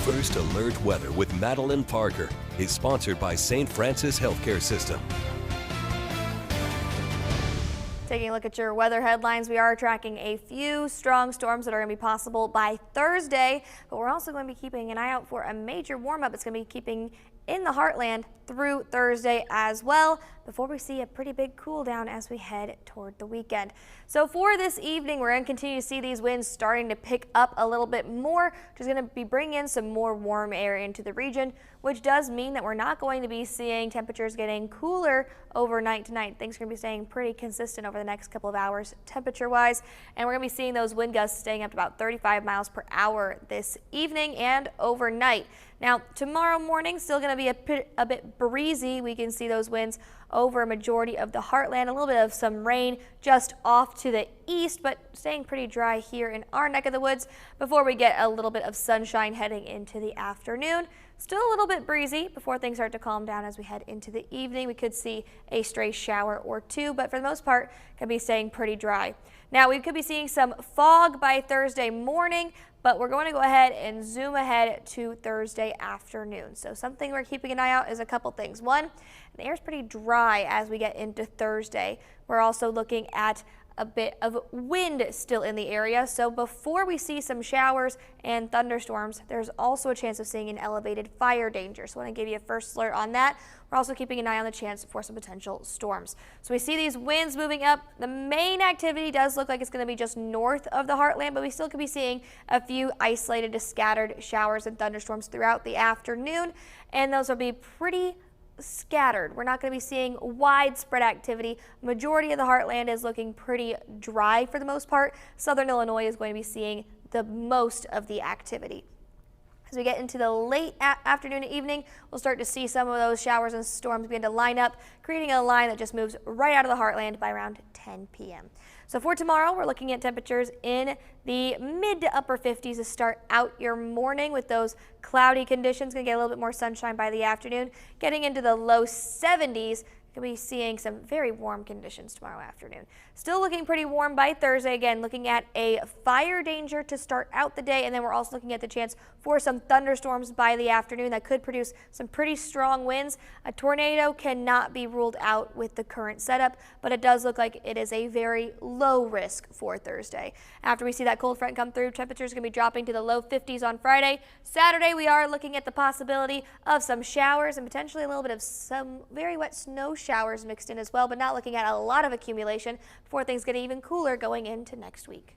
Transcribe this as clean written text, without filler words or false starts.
First Alert Weather with Madeline Parker is sponsored by St. Francis Healthcare System. Taking a look at your weather headlines, we are tracking a few strong storms that are going to be possible by Thursday, but we're also going to be keeping an eye out for a major warm-up. It's going to be keeping in the Heartland through Thursday as well, before we see a pretty big cool down as we head toward the weekend. So for this evening, we're going to continue to see these winds starting to pick up a little bit more, which is going to be bringing in some more warm air into the region, which does mean that we're not going to be seeing temperatures getting cooler overnight tonight. Things are going to be staying pretty consistent over the next couple of hours temperature-wise, and we're going to be seeing those wind gusts staying up to about 35 miles per hour this evening and overnight. Now, tomorrow morning, still going to be a bit breezy. We can see those winds over a majority of the Heartland, a little bit of some rain just off to the east, but staying pretty dry here in our neck of the woods before we get a little bit of sunshine heading into the afternoon. Still a little bit breezy before things start to calm down as we head into the evening. We could see a stray shower or two, but for the most part, can be staying pretty dry. Now, we could be seeing some fog by Thursday morning, but we're going to go ahead and zoom ahead to Thursday afternoon. So something we're keeping an eye out is a couple things. One, the air is pretty dry as we get into Thursday. We're also looking at a bit of wind still in the area. So before we see some showers and thunderstorms, there's also a chance of seeing an elevated fire danger. So I want to give you a first alert on that. We're also keeping an eye on the chance for some potential storms. So we see these winds moving up. The main activity does look like it's going to be just north of the Heartland, but we still could be seeing a few isolated to scattered showers and thunderstorms throughout the afternoon, and those will be pretty scattered. We're not going to be seeing widespread activity. Majority of the Heartland is looking pretty dry for the most part. Southern Illinois is going to be seeing the most of the activity. As we get into the late afternoon and evening, we'll start to see some of those showers and storms begin to line up, creating a line that just moves right out of the Heartland by around 10 p.m. So for tomorrow, we're looking at temperatures in the mid to upper 50s to start out your morning with those cloudy conditions. Going to get a little bit more sunshine by the afternoon. Getting into the low 70s. Going to be seeing some very warm conditions tomorrow afternoon. Still looking pretty warm by Thursday. Again, looking at a fire danger to start out the day, and then we're also looking at the chance for some thunderstorms by the afternoon that could produce some pretty strong winds. A tornado cannot be ruled out with the current setup, but it does look like it is a very low risk for Thursday. After we see that cold front come through, temperatures are going to be dropping to the low 50s on Friday. Saturday, we are looking at the possibility of some showers and potentially a little bit of some very wet snow showers mixed in as well, but not looking at a lot of accumulation before things get even cooler going into next week.